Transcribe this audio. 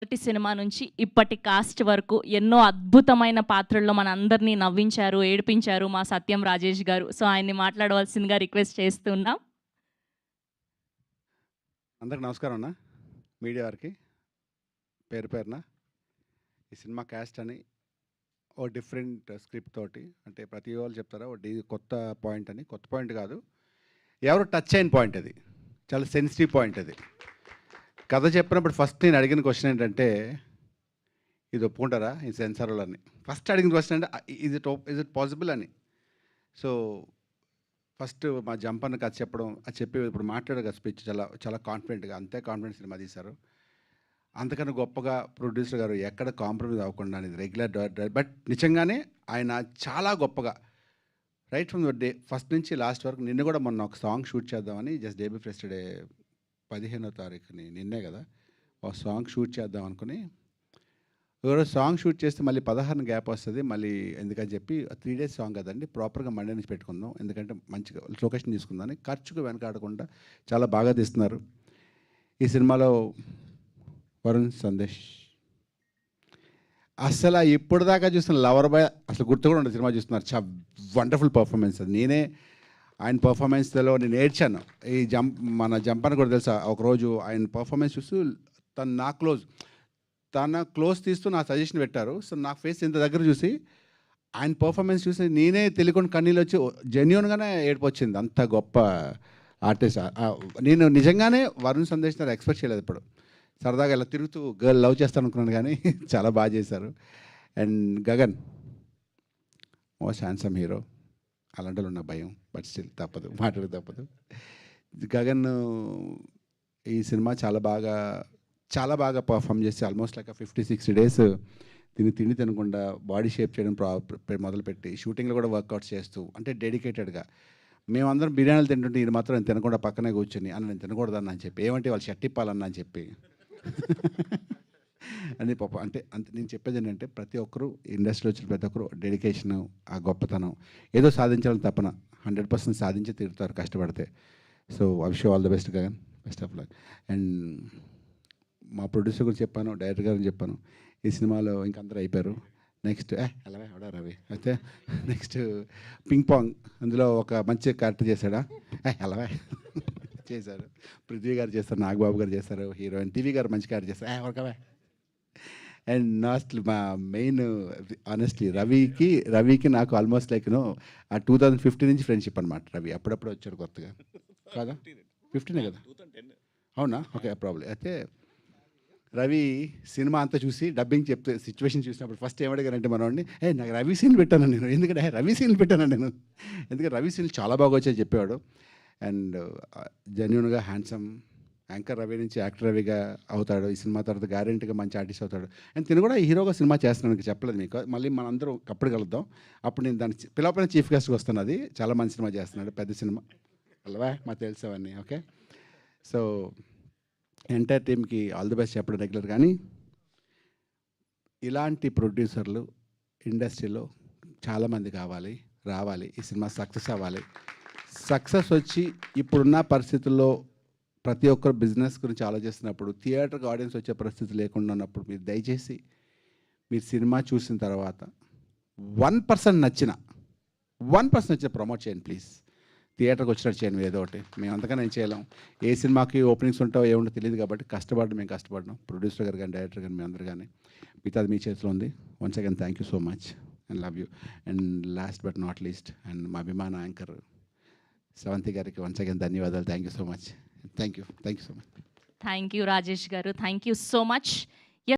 మొదటి సినిమా నుంచి ఇప్పటి కాస్ట్ వరకు ఎన్నో అద్భుతమైన పాత్రల్లో మనందరినీ నవ్వించారు, ఏడిపించారు మా సత్యం రాజేష్ గారు. సో, ఆయన్ని మాట్లాడవలసిందిగా రిక్వెస్ట్ చేస్తున్నాం. అందరికి నమస్కారం అన్న. మీడియా వారికి పేరు పేరున ఈ సినిమా క్యాస్ట్ అని ఓ డిఫరెంట్ స్క్రిప్ట్ తోటి, అంటే ప్రతి వాళ్ళు చెప్తారా కొత్త పాయింట్ అని. కొత్త పాయింట్ కాదు, ఎవరు టచ్ అయిన పాయింట్ అది, చాలా సెన్సిటివ్ పాయింట్ అది. కథ చెప్పినప్పుడు ఫస్ట్ నేను అడిగిన క్వశ్చన్ ఏంటంటే, ఇది ఒప్పుకుంటారా ఈ సెన్సార్ వాళ్ళని? ఫస్ట్ అడిగిన క్వశ్చన్ అంటే ఇజ్ ఇట్ పాసిబుల్ అని. సో ఫస్ట్ మా జంపన్న కథ చెప్పడం, అది చెప్పి ఇప్పుడు మాట్లాడే కదా స్పీచ్ చాలా చాలా కాన్ఫిడెంట్గా, అంతే కాన్ఫిడెంట్ సినిమా తీశారు. అంతకన్నా గొప్పగా ప్రొడ్యూసర్ గారు ఎక్కడ కాంప్రమైజ్ అవ్వకుండా అనేది రెగ్యులర్ బట్ నిజంగానే ఆయన చాలా గొప్పగా right from the day first నుంచి లాస్ట్ వరకు. నిన్న కూడా మొన్న ఒక సాంగ్ షూట్ చేద్దామని, జస్ట్ డే బిఫోర్ యెస్టర్డే 15వ తారీఖుని, నిన్నే కదా, ఒక సాంగ్ షూట్ చేద్దాం అనుకుని, ఎవరో సాంగ్ షూట్ చేస్తే మళ్ళీ 16 గ్యాప్ వస్తుంది మళ్ళీ, ఎందుకని చెప్పి 3 days సాంగ్ కదండి, ప్రాపర్గా మండే నుంచి పెట్టుకుందాం, ఎందుకంటే మంచిగా లొకేషన్ తీసుకుందామని. ఖర్చుకు వెనకాడకుండా చాలా బాగా తీస్తున్నారు. ఈ సినిమాలో వరుణ్ సందేశ్ అసలు ఇప్పుడు దాకా చూసిన లవర్ బాయ్ అసలు గుర్తు కూడా ఉండదు, సినిమా చూస్తున్నారు. చాలా వండర్ఫుల్ పర్ఫార్మెన్స్ అది. నేనే ఆయన పర్ఫార్మెన్స్లో నేను ఏడ్చాను. ఈ మన జంపని కూడా తెలుసా, ఒకరోజు ఆయన పర్ఫార్మెన్స్ చూస్తూ తన క్లోజ్ తీస్తూ నా సజెషన్ పెట్టారు. సో నా ఫేస్ ఇంత దగ్గర చూసి ఆయన పర్ఫార్మెన్స్ చూసి నేనే తెలియకుండా కన్నీళ్ళు వచ్చి జెన్యున్గానే ఏడుపు వచ్చింది. అంత గొప్ప ఆర్టిస్ట్. నేను నిజంగానే వరుణ్ సందేశ్ నాకు ఎక్స్పెక్ట్ చేయలేదు. ఇప్పుడు సరదాగా ఇలా తిరుగుతూ గర్ల్ లవ్ చేస్తాను అనుకున్నాను, కానీ చాలా బాగా చేశారు. And Gagan most handsome hero. అలాంటి నాకు భయం, బట్ స్టిల్ తప్పదు, మాట్లాడక తప్పదు. గగన్ ఈ సినిమా చాలా బాగా పర్ఫామ్ చేసి ఆల్మోస్ట్ లైక్ 50-60 days తిండి తినకుండా బాడీ షేప్ చేయడం మొదలుపెట్టి షూటింగ్లో కూడా వర్కౌట్స్ చేస్తూ, అంటే డెడికేటెడ్గా. మేమందరం బిర్యానీలు తింటుంటే ఇది మాత్రం నేను తినకుండా పక్కనే కూర్చొని, అన్న నేను తినకూడదన్న అని చెప్పి, ఏమంటే వాళ్ళు షర్ట్ ఇప్పాలన్న అని చెప్పి అని పాప. అంటే నేను చెప్పేది ఏంటంటే, ప్రతి ఒక్కరు ఇండస్ట్రీలో వచ్చిన ప్రతి ఒక్కరు డెడికేషను, ఆ గొప్పతనం, ఏదో సాధించాలని తపన 100% సాధించి తీరుతారు కష్టపడితే. So I wish you all the best Gagan, best of luck. And మా ప్రొడ్యూసర్ గురించి చెప్పాను, డైరెక్టర్ గారిని చెప్పాను. ఈ సినిమాలో ఇంకందరూ అయిపోయారు. నెక్స్ట్ అలాగే అవడా రవి అయితే నెక్స్ట్ పింగ్ పాంగ్, అందులో ఒక మంచి క్యారెక్టర్ చేశాడా, అలాగే చేశారు. పృథ్వీ గారు చేస్తారు, నాగబాబు గారు చేస్తారు, హీరోయిన్ టీవీ గారు మంచి క్యారెక్టర్ చేస్తారు, ఒకవే. అండ్ లాస్ట్ మా మెయిన్ ఆనెస్ట్లీ రవికి నాకు ఆల్మోస్ట్ లైక్ ఆ 2015 నుంచి ఫ్రెండ్షిప్ అనమాట. రవి అప్పుడప్పుడు వచ్చాడు కొత్తగా, కాదా 15 కదా, అవునా, ఓకే ప్రాబ్లం. అయితే రవి సినిమా అంతా చూసి డబ్బింగ్ చెప్తే సిచ్యువేషన్ చూసినప్పుడు ఫస్ట్ ఏమడిగారంటే మనవాడిని, నాకు రవి సీన్లు పెట్టాను నేను, ఎందుకంటే రవి సీన్లు పెట్టాను నేను, ఎందుకంటే రవి సీన్లు చాలా బాగా వచ్చాయి చెప్పేవాడు. అండ్ జెన్యున్గా హ్యాండ్సమ్ యాంకర్ రవి నుంచి యాక్టర్ రవిగా అవుతాడు. ఈ సినిమా తర్వాత గ్యారెంటీగా మంచి ఆర్టిస్ట్ అవుతాడు. అండ్ తిను కూడా హీరోగా సినిమా చేస్తున్నాను, చెప్పలేదు మీకు. మళ్ళీ మనందరం అప్పుడు కలుద్దాం. అప్పుడు నేను దాన్ని పిలవపైన చీఫ్ గెస్ట్గా వస్తాను. అది చాలా మంచి సినిమా చేస్తున్నాడు, పెద్ద సినిమా అలవా మాకు తెలిసేవన్నీ. ఓకే, సో ఎంటైర్ టీమ్కి ఆల్ ది బెస్ట్ చెప్పడం రెగ్యులర్. కానీ ఇలాంటి ప్రొడ్యూసర్లు ఇండస్ట్రీలో చాలామంది రావాలి. ఈ సినిమా సక్సెస్ అవ్వాలి. సక్సెస్ వచ్చి ఇప్పుడున్న పరిస్థితుల్లో ప్రతి ఒక్కరు బిజినెస్ గురించి ఆలోచిస్తున్నప్పుడు, థియేటర్కి ఆడియన్స్ వచ్చే పరిస్థితి లేకుండా ఉన్నప్పుడు, మీరు దయచేసి మీరు సినిమా చూసిన తర్వాత 1% నచ్చిన ప్రమోట్ చేయండి ప్లీజ్. థియేటర్కి వచ్చినట్టు చేయండి ఏదో ఒకటి. మేము అంతకన్నా ఏం చేయలేం. ఏ సినిమాకి ఓపెనింగ్స్ ఉంటావో ఏముంటో తెలియదు కాబట్టి మేము కష్టపడ్డాం, ప్రొడ్యూసర్ గారు కానీ డైరెక్టర్ కానీ మీ అందరు కానీ. మిగతాది మీ చేతిలో ఉంది. Once again thank you so much and love you. And last but not least, and మా అభిమాన యాంకర్ శ్రవంతి గారికి వన్స్ అగైన్ ధన్యవాదాలు. Thank you so much. Thank you so much. Thank you Rajesh గారు, థ్యాంక్ యూ సో మచ్.